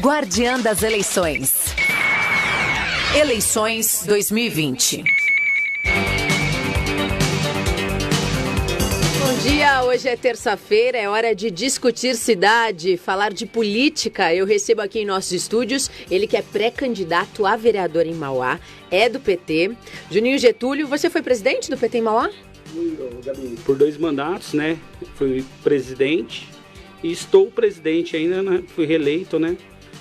Guardiã das Eleições. Eleições 2020. Bom dia, hoje é terça-feira, é hora de discutir cidade, falar de política. Eu recebo aqui em nossos estúdios ele que é pré-candidato a vereador em Mauá, é do PT. Juninho Getúlio, você foi presidente do PT em Mauá? Gabi, por 2 mandatos, né? Fui presidente e estou presidente ainda, né? Fui reeleito, né?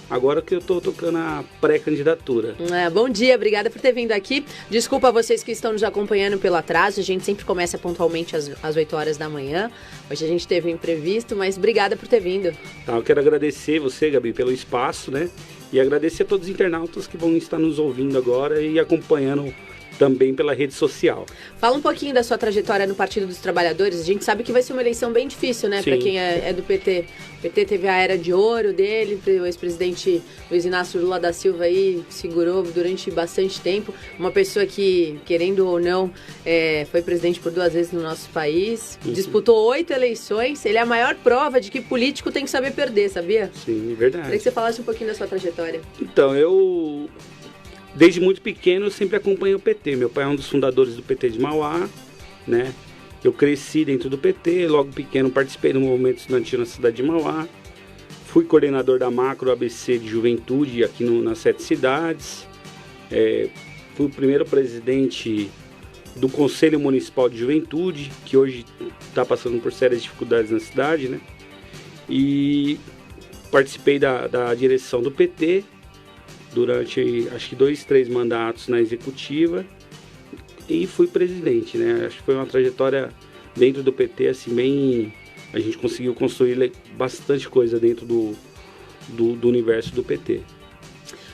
Agora que eu estou tocando a pré-candidatura. Bom dia, obrigada por ter vindo aqui. Desculpa a vocês que estão nos acompanhando pelo atraso. A gente sempre começa pontualmente às 8 horas da manhã. Hoje a gente teve um imprevisto, mas obrigada por ter vindo. Tá, eu quero agradecer você, Gabi, pelo espaço, né? E agradecer a todos os internautas que vão estar nos ouvindo agora e acompanhando também pela rede social. Fala um pouquinho da sua trajetória no Partido dos Trabalhadores. A gente sabe que vai ser uma eleição bem difícil, né, para quem é do PT. O PT teve a era de ouro dele, o ex-presidente Luiz Inácio Lula da Silva aí segurou durante bastante tempo. Uma pessoa que, querendo ou não, foi presidente por 2 vezes no nosso país. Disputou 8 eleições. Ele é a maior prova de que político tem que saber perder, sabia? Sim, é verdade. Queria que você falasse um pouquinho da sua trajetória. Então, desde muito pequeno eu sempre acompanhei o PT. Meu pai é um dos fundadores do PT de Mauá, né? Eu cresci dentro do PT, logo pequeno participei do movimento estudantil na cidade de Mauá. Fui coordenador da Macro ABC de Juventude aqui nas 7 cidades. Fui o primeiro presidente do Conselho Municipal de Juventude, que hoje está passando por sérias dificuldades na cidade, né? E participei da direção do PT durante, acho que 2, 3 mandatos na executiva e fui presidente, né? Acho que foi uma trajetória dentro do PT, assim, bem... A gente conseguiu construir bastante coisa dentro do universo do PT.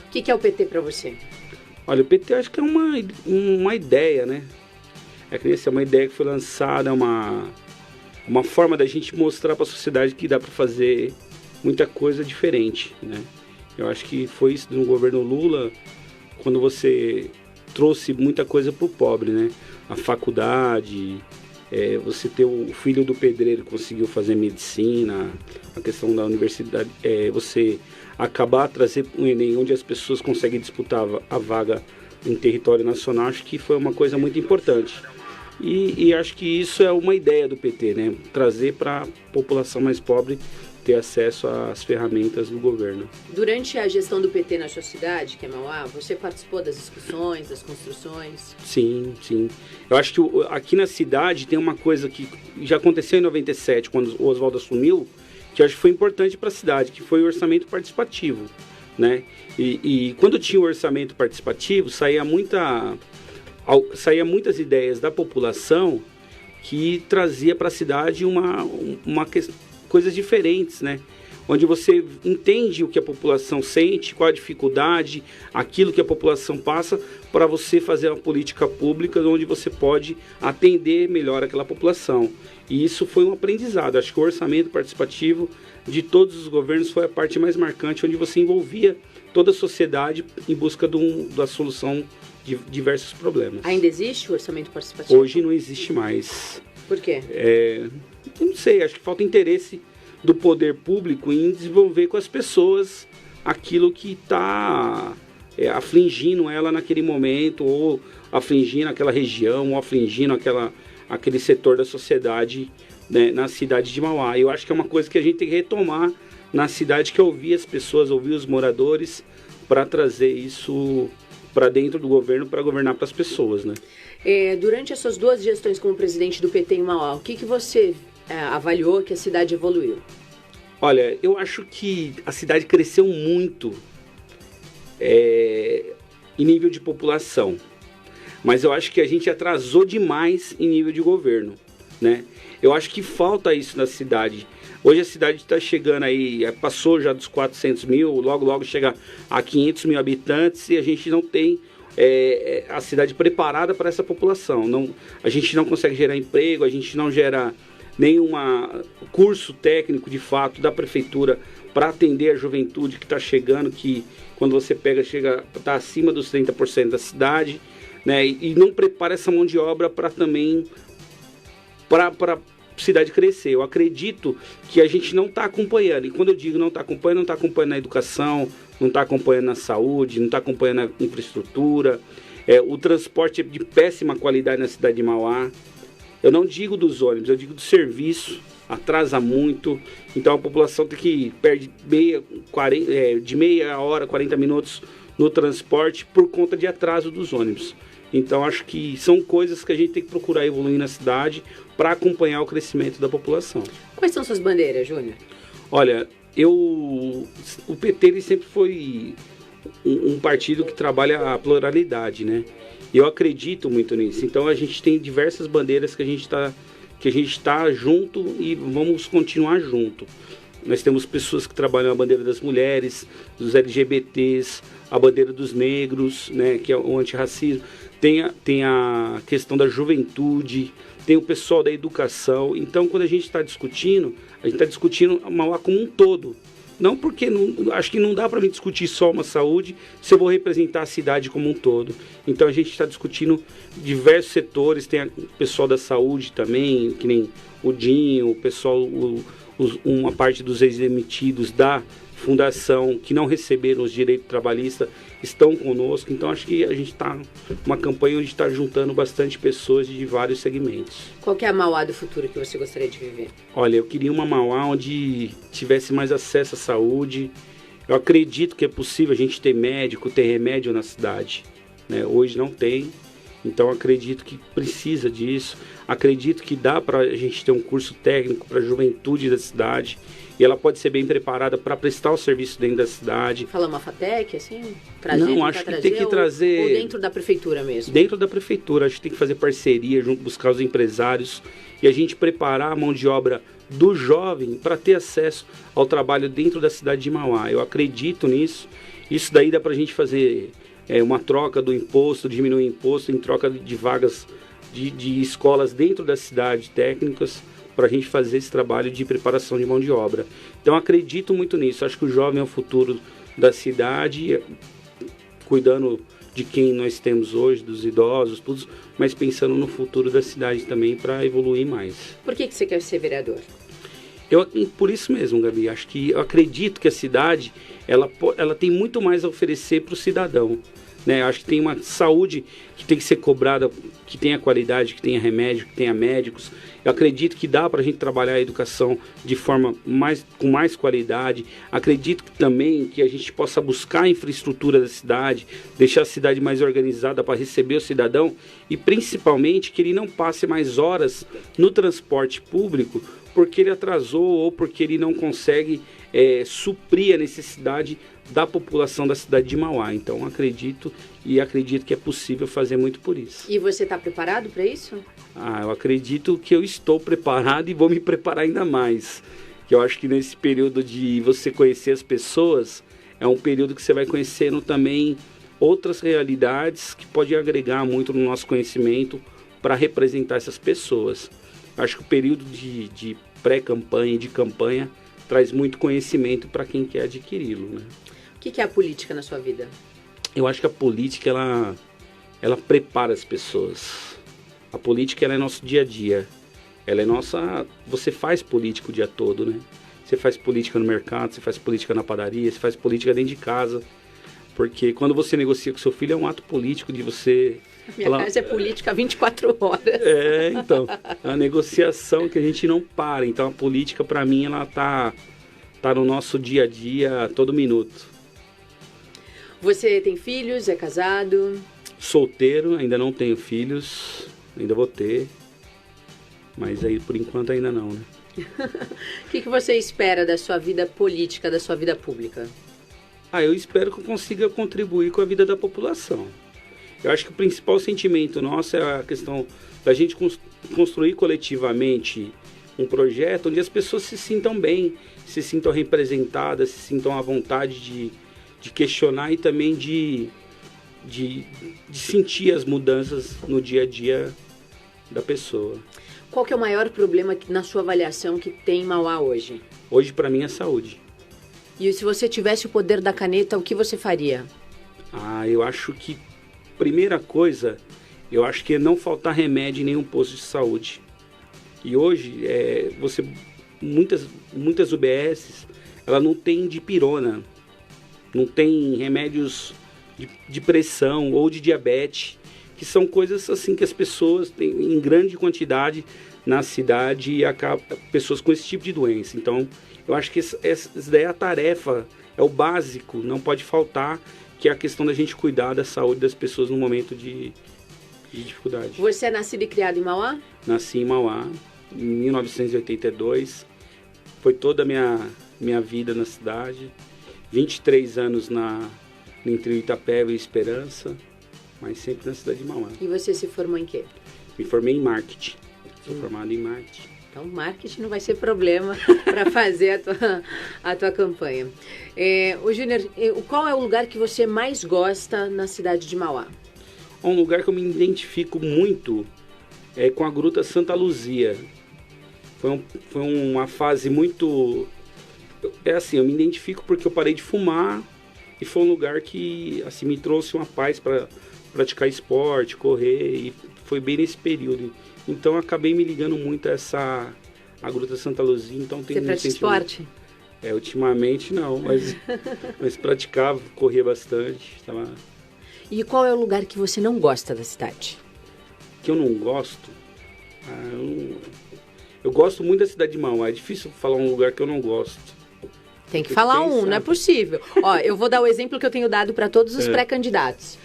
O que é o PT para você? Olha, o PT acho que é uma ideia, né? É que é uma ideia que foi lançada, é uma forma da gente mostrar para a sociedade que dá para fazer muita coisa diferente, né? Eu acho que foi isso no governo Lula, quando você trouxe muita coisa para o pobre, né? A faculdade, você ter o filho do pedreiro que conseguiu fazer medicina, a questão da universidade, você acabar trazer um Enem onde as pessoas conseguem disputar a vaga em território nacional, acho que foi uma coisa muito importante. E acho que isso é uma ideia do PT, né? Trazer para a população mais pobre ter acesso às ferramentas do governo. Durante a gestão do PT na sua cidade, que é Mauá, você participou das discussões, das construções? Sim, sim. Eu acho que aqui na cidade tem uma coisa que já aconteceu em 97, quando o Oswaldo assumiu, que eu acho que foi importante para a cidade, que foi o orçamento participativo, né? E quando tinha o orçamento participativo, saía muitas ideias da população que trazia para a cidade coisas diferentes, né? Onde você entende o que a população sente, qual a dificuldade, aquilo que a população passa, para você fazer uma política pública onde você pode atender melhor aquela população. E isso foi um aprendizado. Acho que o orçamento participativo de todos os governos foi a parte mais marcante, onde você envolvia toda a sociedade em busca da solução de diversos problemas. Ainda existe o orçamento participativo? Hoje não existe mais. Por quê? Eu não sei, acho que falta interesse do poder público em desenvolver com as pessoas aquilo que está afligindo ela naquele momento, ou afligindo aquela região, ou afligindo aquele setor da sociedade, né, na cidade de Mauá. Eu acho que é uma coisa que a gente tem que retomar na cidade, que é ouvir as pessoas, ouvir os moradores, para trazer isso para dentro do governo, para governar para as pessoas, né? Durante as suas 2 gestões como presidente do PT em Mauá, o que você avaliou que a cidade evoluiu? Olha, eu acho que a cidade cresceu muito em nível de população, mas eu acho que a gente atrasou demais em nível de governo, né? Eu acho que falta isso na cidade. Hoje a cidade está chegando aí, passou já dos 400 mil, logo chega a 500 mil habitantes, e a gente não tem a cidade preparada para essa população. A gente não consegue gerar emprego, a gente não gera nenhum curso técnico de fato da prefeitura para atender a juventude que está chegando, que quando você está acima dos 30% da cidade, né? E não prepara essa mão de obra para também para cidade crescer. Eu acredito que a gente não está acompanhando. E quando eu digo não está acompanhando na educação, não está acompanhando na saúde, não está acompanhando na infraestrutura. O transporte é de péssima qualidade na cidade de Mauá. Eu não digo dos ônibus, eu digo do serviço. Atrasa muito. Então a população perde de meia hora, 40 minutos no transporte por conta de atraso dos ônibus. Então acho que são coisas que a gente tem que procurar evoluir na cidade para acompanhar o crescimento da população. Quais são suas bandeiras, Júnior? Olha, o PT ele sempre foi um partido que trabalha a pluralidade, né? Eu acredito muito nisso. Então a gente tem diversas bandeiras que a gente está junto e vamos continuar junto. Nós temos pessoas que trabalham a bandeira das mulheres, dos LGBTs, a bandeira dos negros, né, que é o antirracismo. Tem a questão da juventude, tem o pessoal da educação. Então, quando a gente está discutindo a Mauá como um todo. Não porque, acho que não dá para mim discutir só uma saúde se eu vou representar a cidade como um todo. Então, a gente está discutindo diversos setores, tem o pessoal da saúde também, que nem o Dinho, o pessoal, uma parte dos ex-demitidos da fundação que não receberam os direitos trabalhistas estão conosco. Então acho que a gente está uma campanha onde está juntando bastante pessoas de vários segmentos. Qual que é a Mauá do futuro que você gostaria de viver? Olha, eu queria uma Mauá onde tivesse mais acesso à saúde. Eu acredito que é possível a gente ter médico, ter remédio na cidade, né? Hoje não tem. Então acredito que precisa disso. Acredito que dá para a gente ter um curso técnico para a juventude da cidade. E ela pode ser bem preparada para prestar o serviço dentro da cidade. Fala uma FATEC, assim? Não, acho que tem que trazer... Ou dentro da prefeitura mesmo? Dentro da prefeitura. Acho que tem que fazer parceria, buscar os empresários. E a gente preparar a mão de obra do jovem para ter acesso ao trabalho dentro da cidade de Mauá. Eu acredito nisso. Isso daí dá para a gente fazer uma troca do imposto, diminuir o imposto em troca de vagas de escolas dentro da cidade, técnicas, para a gente fazer esse trabalho de preparação de mão de obra. Então acredito muito nisso. Acho que o jovem é o futuro da cidade, cuidando de quem nós temos hoje, dos idosos, tudo, mas pensando no futuro da cidade também para evoluir mais. Por que você quer ser vereador? Por isso mesmo, Gabi. Acho que eu acredito que a cidade ela tem muito mais a oferecer para o cidadão. Né? Acho que tem uma saúde que tem que ser cobrada, que tenha qualidade, que tenha remédio, que tenha médicos. Eu acredito que dá para a gente trabalhar a educação de forma com mais qualidade. Acredito também que a gente possa buscar a infraestrutura da cidade, deixar a cidade mais organizada para receber o cidadão e principalmente que ele não passe mais horas no transporte público porque ele atrasou ou porque ele não consegue suprir a necessidade da população da cidade de Mauá. Então acredito que é possível fazer muito por isso. E você está preparado para isso? Eu acredito que eu estou preparado e vou me preparar ainda mais. Que eu acho que nesse período de você conhecer as pessoas, é um período que você vai conhecendo também outras realidades que podem agregar muito no nosso conhecimento para representar essas pessoas. Acho que o período de pré-campanha e de campanha traz muito conhecimento para quem quer adquiri-lo, né? O que é a política na sua vida? Eu acho que a política, ela prepara as pessoas. A política, ela é nosso dia a dia. Ela é nossa... Você faz política o dia todo, né? Você faz política no mercado, você faz política na padaria, você faz política dentro de casa. Porque quando você negocia com seu filho, é um ato político de você... Minha casa é política 24 horas. Então, a negociação que a gente não para. Então, a política, para mim, ela tá no nosso dia a dia, a todo minuto. Você tem filhos? É casado? Solteiro, ainda não tenho filhos. Ainda vou ter. Mas aí, por enquanto, ainda não, né? O que você espera da sua vida política, da sua vida pública? Eu espero que eu consiga contribuir com a vida da população. Eu acho que o principal sentimento nosso é a questão da gente construir coletivamente um projeto onde as pessoas se sintam bem, se sintam representadas, se sintam à vontade de questionar e também de sentir as mudanças no dia a dia da pessoa. Qual que é o maior problema na sua avaliação que tem em Mauá hoje? Hoje, para mim, é a saúde. E se você tivesse o poder da caneta, o que você faria? Eu acho que primeira coisa, eu acho que é não faltar remédio em nenhum posto de saúde. E hoje, muitas UBSs, ela não tem dipirona, não tem remédios de pressão ou de diabetes, que são coisas assim que as pessoas têm em grande quantidade na cidade e acabam pessoas com esse tipo de doença. Então, eu acho que essa daí é a tarefa, é o básico, não pode faltar, que é a questão da gente cuidar da saúde das pessoas no momento de dificuldade. Você é nascido e criado em Mauá? Nasci em Mauá, em 1982. Foi toda a minha vida na cidade. 23 anos entre Itapeva e Esperança, mas sempre na cidade de Mauá. E você se formou em quê? Me formei em marketing. Sou formado em marketing. Então, marketing não vai ser problema para fazer a tua campanha. O Júnior, qual é o lugar que você mais gosta na cidade de Mauá? Um lugar que eu me identifico muito é com a Gruta Santa Luzia. Foi uma fase muito... eu me identifico porque eu parei de fumar e foi um lugar que assim, me trouxe uma paz para praticar esporte, correr, e foi bem nesse período. Então eu acabei me ligando muito a Gruta Santa Luzia. Então, você pratica esporte? Ultimamente não, mas praticava, corria bastante. Tava... E qual é o lugar que você não gosta da cidade? Que eu não gosto? Eu gosto muito da cidade de Mauá. É difícil falar um lugar que eu não gosto. Tem que falar um, não é possível. Ó, eu vou dar o exemplo que eu tenho dado para todos os pré-candidatos.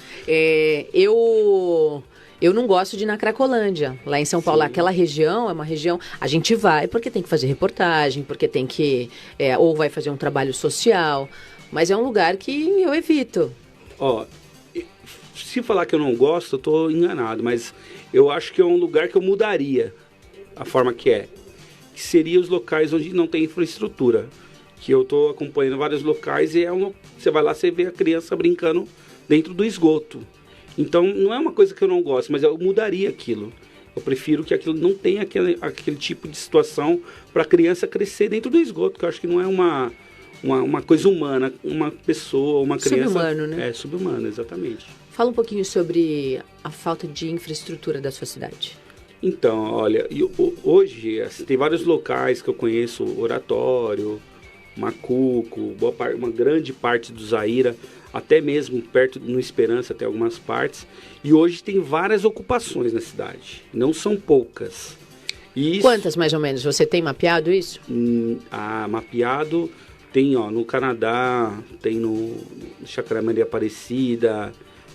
Eu não gosto de ir na Cracolândia, lá em São Paulo. Aquela região é uma região... A gente vai porque tem que fazer reportagem, porque tem que... ou vai fazer um trabalho social. Mas é um lugar que eu evito. Ó, se falar que eu não gosto, eu tô enganado. Mas eu acho que é um lugar que eu mudaria a forma que é. Que seria os locais onde não tem infraestrutura. Que eu tô acompanhando vários locais e você vai lá, você vê a criança brincando dentro do esgoto. Então, não é uma coisa que eu não gosto, mas eu mudaria aquilo. Eu prefiro que aquilo não tenha aquele tipo de situação para a criança crescer dentro do esgoto, que eu acho que não é uma coisa humana, uma pessoa, uma criança... Subhumano, né? Subhumano, exatamente. Fala um pouquinho sobre a falta de infraestrutura da sua cidade. Então, olha, hoje assim, tem vários locais que eu conheço, Oratório, Macuco, uma grande parte do Zaira, até mesmo perto no Esperança tem algumas partes, e hoje tem várias ocupações na cidade, não são poucas. Quantas mais ou menos? Você tem mapeado isso? Mapeado tem no Canadá, tem no Chácara Maria Aparecida,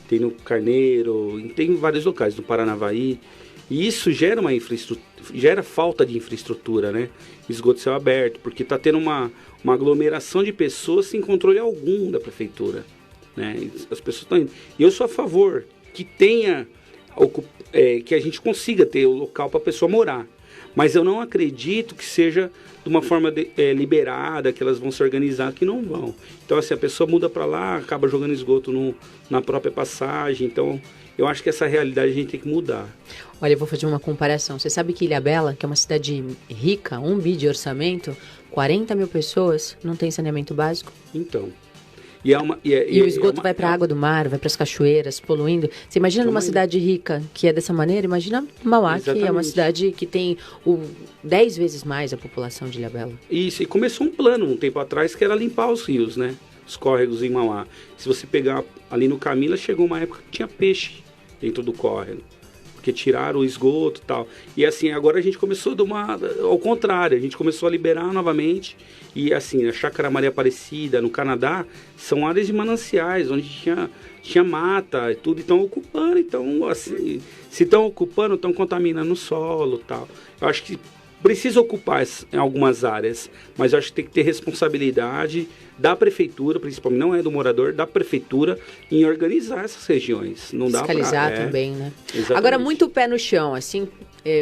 tem no Carneiro, tem vários locais, no Paranavaí. E isso gera gera falta de infraestrutura, né? Esgoto céu aberto, porque está tendo uma aglomeração de pessoas sem controle algum da prefeitura, né? As pessoas estão indo. E eu sou a favor que tenha, que a gente consiga ter o local para a pessoa morar. Mas eu não acredito que seja de uma forma liberada, que elas vão se organizar, que não vão. Então, assim, a pessoa muda para lá, acaba jogando esgoto na própria passagem. Então, eu acho que essa realidade a gente tem que mudar. Olha, eu vou fazer uma comparação. Você sabe que Ilhabela, que é uma cidade rica, 1 bi de orçamento, 40 mil pessoas, não tem saneamento básico? Então... E o esgoto vai para a água do mar, vai para as cachoeiras, poluindo. Você imagina numa cidade rica que é dessa maneira? Imagina Mauá, que é uma cidade que tem 10 vezes mais a população de Ilhabela. Isso, e começou um plano um tempo atrás que era limpar os rios, né? Os córregos em Mauá. Se você pegar ali no Camila, chegou uma época que tinha peixe dentro do córrego. Porque tiraram o esgoto e tal. E assim, agora a gente começou ao contrário, a gente começou a liberar novamente. E assim, a Chácara Maria Aparecida, no Canadá, são áreas de mananciais, onde tinha mata e tudo, e estão ocupando. Então, assim, se estão ocupando, estão contaminando o solo e tal. Eu acho que precisa ocupar em algumas áreas, mas eu acho que tem que ter responsabilidade da prefeitura, principalmente, não é do morador, da prefeitura, em organizar essas regiões. Não fiscalizar também, né? Exatamente. Agora, muito pé no chão, assim,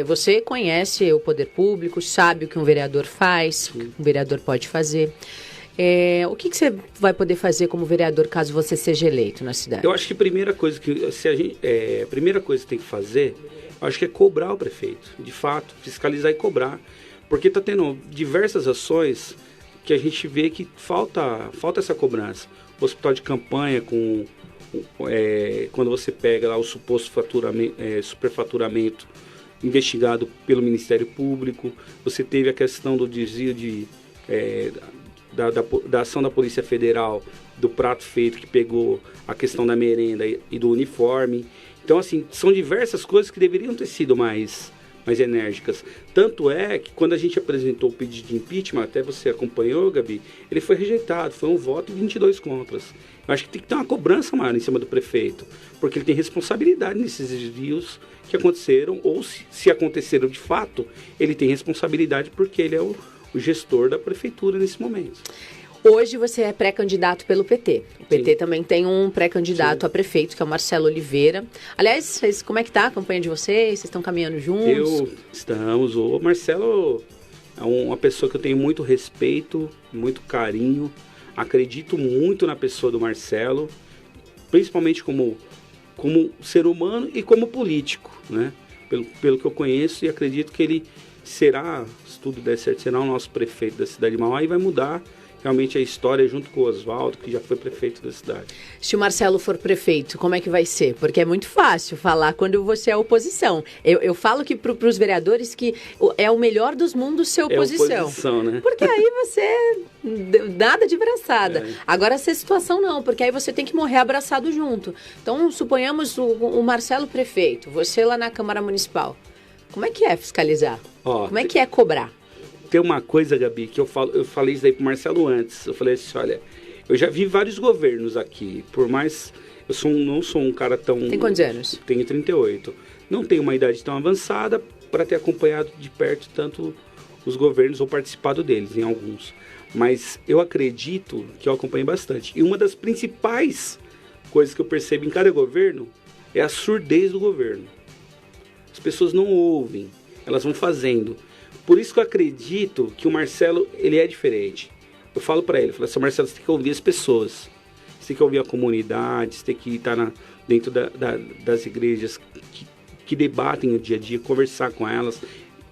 você conhece o poder público, sabe o que um vereador faz, o que um vereador pode fazer. O que você vai poder fazer como vereador caso você seja eleito na cidade? Eu acho que a primeira coisa que tem que fazer, eu acho que é cobrar o prefeito, de fato, fiscalizar e cobrar, porque está tendo diversas ações que a gente vê que falta essa cobrança. O hospital de campanha, quando você pega lá o suposto superfaturamento investigado pelo Ministério Público. Você teve a questão do desvio da ação da Polícia Federal, do prato feito, que pegou a questão da merenda e do uniforme. Então, assim, são diversas coisas que deveriam ter sido mais enérgicas. Tanto é que quando a gente apresentou o pedido de impeachment, até você acompanhou, Gabi, ele foi rejeitado, foi um voto e 22 contras. Eu acho que tem que ter uma cobrança maior em cima do prefeito, porque ele tem responsabilidade nesses desvios que aconteceram, ou se aconteceram de fato, ele tem responsabilidade porque ele é o gestor da prefeitura nesse momento. Hoje você é pré-candidato pelo PT. O PT Sim. também tem um pré-candidato a prefeito, que é o Marcelo Oliveira. Aliás, como é que tá a campanha de vocês? Vocês estão caminhando juntos? Estamos. O Marcelo é uma pessoa que eu tenho muito respeito, muito carinho. Acredito muito na pessoa do Marcelo, principalmente como ser humano e como político, né? Pelo que eu conheço, e acredito que ele será, se tudo der certo, será o nosso prefeito da cidade de Mauá e vai mudar realmente a história junto com o Oswaldo, que já foi prefeito da cidade. Se o Marcelo for prefeito, como é que vai ser? Porque é muito fácil falar quando você é oposição. Eu falo que para os vereadores que é o melhor dos mundos ser oposição. É oposição, né? Porque aí você... nada de braçada. É. Agora, essa situação não, porque aí você tem que morrer abraçado junto. Então, suponhamos o Marcelo prefeito, você lá na Câmara Municipal. Como é que é fiscalizar? Como é que é cobrar? Tem uma coisa, Gabi, que eu falei isso daí pro Marcelo antes. Eu falei assim, olha, eu já vi vários governos aqui, por mais... não sou um cara tão... Tem quantos anos? Tenho 38. Não tenho uma idade tão avançada para ter acompanhado de perto tanto os governos ou participado deles, em alguns. Mas eu acredito que eu acompanhei bastante. E uma das principais coisas que eu percebo em cada governo é a surdez do governo. As pessoas não ouvem, elas vão fazendo. Por isso que eu acredito que o Marcelo, ele é diferente. Eu falo para ele, eu falo assim, Marcelo, você tem que ouvir as pessoas. Você tem que ouvir a comunidade, você tem que estar dentro das igrejas que debatem o dia a dia, conversar com elas.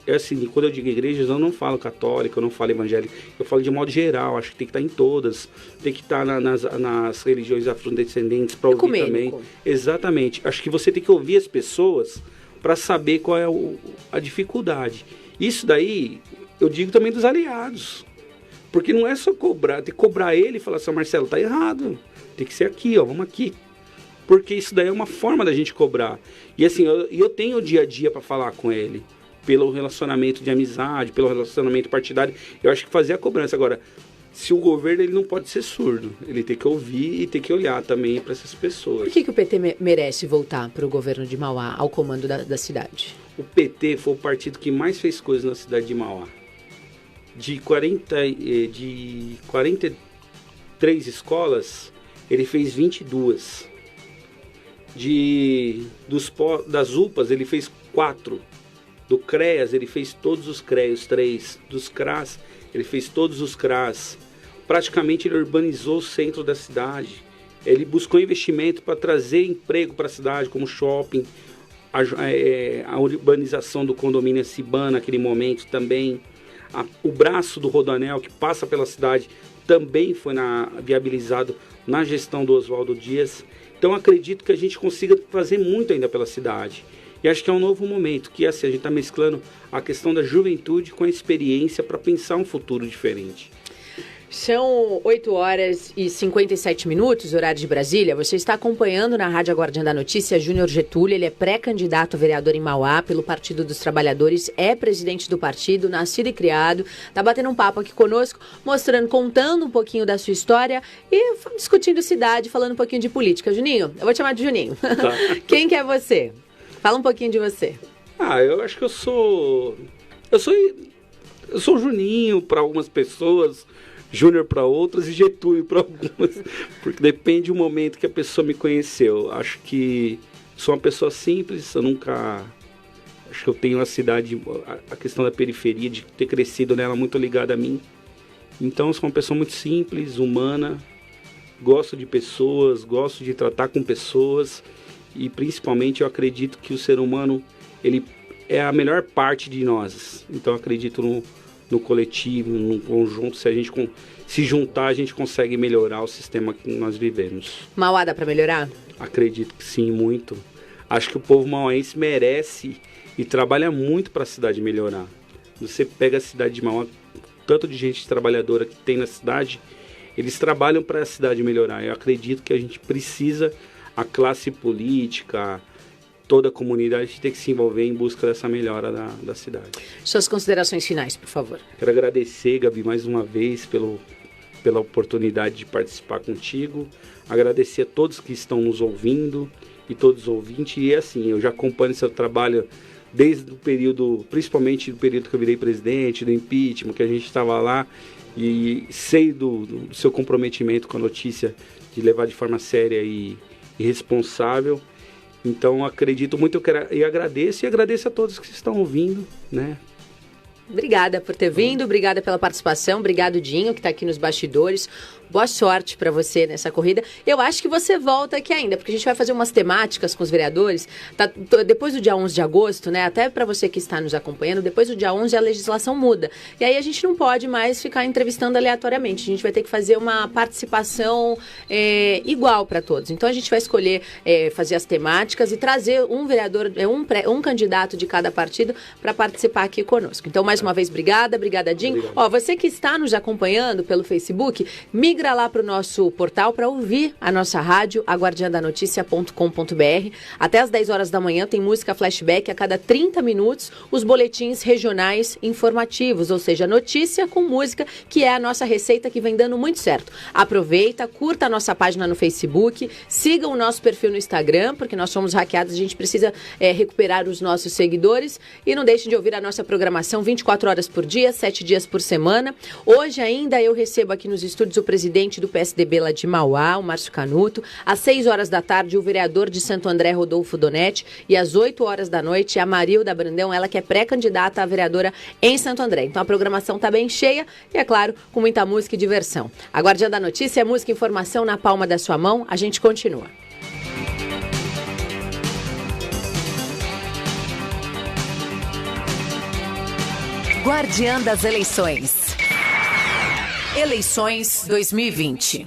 É assim, quando eu digo igrejas, eu não falo católica, eu não falo evangélica, eu falo de modo geral, acho que tem que estar em todas, tem que estar nas religiões afrodescendentes para ouvir também. Exatamente, acho que você tem que ouvir as pessoas para saber qual é a dificuldade. Isso daí, eu digo também dos aliados. Porque não é só cobrar, tem que cobrar ele e falar assim, Marcelo, tá errado. Tem que ser aqui, ó, vamos aqui. Porque isso daí é uma forma da gente cobrar. E assim, eu tenho o dia a dia para falar com ele. Pelo relacionamento de amizade, pelo relacionamento partidário. Eu acho que fazer a cobrança. Agora, se o governo, ele não pode ser surdo. Ele tem que ouvir e tem que olhar também para essas pessoas. Por que o PT merece voltar para o governo de Mauá, ao comando da cidade? O PT foi o partido que mais fez coisas na cidade de Mauá. De 43 escolas, ele fez 22. Das UPAs, ele fez 4. Do CREAS, ele fez todos os CREAS, 3. Dos CRAS, ele fez todos os CRAS. Praticamente ele urbanizou o centro da cidade. Ele buscou investimento para trazer emprego para a cidade, como shopping, a urbanização do condomínio Cibana naquele momento também. O braço do Rodoanel, que passa pela cidade, também foi viabilizado na gestão do Oswaldo Dias. Então acredito que a gente consiga fazer muito ainda pela cidade. E acho que é um novo momento, que assim, a gente está mesclando a questão da juventude com a experiência para pensar um futuro diferente. São 8h57, horário de Brasília. Você está acompanhando na Rádio Guardiã da Notícia Júnior Getúlio. Ele é pré-candidato a vereador em Mauá pelo Partido dos Trabalhadores, é presidente do partido, nascido e criado. Está batendo um papo aqui conosco, contando um pouquinho da sua história e discutindo cidade, falando um pouquinho de política. Juninho, eu vou te chamar de Juninho. Tá. Quem que é você? Fala um pouquinho de você. Eu acho que eu sou Juninho para algumas pessoas, Júnior para outras e Getúlio para algumas, porque depende do momento que a pessoa me conheceu. Acho que sou uma pessoa simples, acho que eu tenho a cidade, a questão da periferia, de ter crescido nela muito ligada a mim. Então eu sou uma pessoa muito simples, humana, gosto de pessoas, gosto de tratar com pessoas e principalmente eu acredito que o ser humano, ele é a melhor parte de nós. Então eu acredito no coletivo, no conjunto. Se a gente se juntar, a gente consegue melhorar o sistema que nós vivemos. Mauá dá para melhorar? Acredito que sim, muito. Acho que o povo mauaense merece e trabalha muito para a cidade melhorar. Você pega a cidade de Mauá, tanto de gente trabalhadora que tem na cidade, eles trabalham para a cidade melhorar. Eu acredito que a gente precisa, a classe política, toda a comunidade tem que se envolver em busca dessa melhora da cidade. Suas considerações finais, por favor. Quero agradecer, Gabi, mais uma vez pela oportunidade de participar contigo. Agradecer a todos que estão nos ouvindo e todos os ouvintes. E assim, eu já acompanho seu trabalho desde o período, principalmente do período que eu virei presidente, do impeachment, que a gente estava lá, e sei do seu comprometimento com a notícia de levar de forma séria e responsável. Então acredito muito e agradeço a todos que estão ouvindo, né? Obrigada por ter vindo, obrigada pela participação, obrigado Dinho, que está aqui nos bastidores. Boa sorte para você nessa corrida. Eu acho que você volta aqui ainda, porque a gente vai fazer umas temáticas com os vereadores. Depois do dia 11 de agosto, né? Até para você que está nos acompanhando, depois do dia 11 a legislação muda. E aí a gente não pode mais ficar entrevistando aleatoriamente. A gente vai ter que fazer uma participação igual para todos. Então a gente vai escolher fazer as temáticas e trazer um vereador, um candidato de cada partido para participar aqui conosco. Então, mais uma vez, obrigada Dinho. Obrigado. Ó, você que está nos acompanhando pelo Facebook, migra lá para o nosso portal para ouvir a nossa rádio, aguardiandanoticia.com.br. Até às 10 horas da manhã tem música flashback, a cada 30 minutos os boletins regionais informativos, ou seja, notícia com música, que é a nossa receita que vem dando muito certo. Aproveita, curta a nossa página no Facebook, siga o nosso perfil no Instagram, porque nós somos hackeados, a gente precisa recuperar os nossos seguidores, e não deixem de ouvir a nossa programação 24 horas por dia, 7 dias por semana. Hoje ainda eu recebo aqui nos estúdios o presidente do PSDB lá de Mauá, o Márcio Canuto. Às 6 horas da tarde, o vereador de Santo André, Rodolfo Donete. E às 8 horas da noite, a Marilda Brandão, ela que é pré-candidata a vereadora em Santo André. Então a programação está bem cheia e, é claro, com muita música e diversão. A Guardiã da Notícia é música e informação na palma da sua mão. A gente continua. Guardiã das Eleições. Eleições 2020.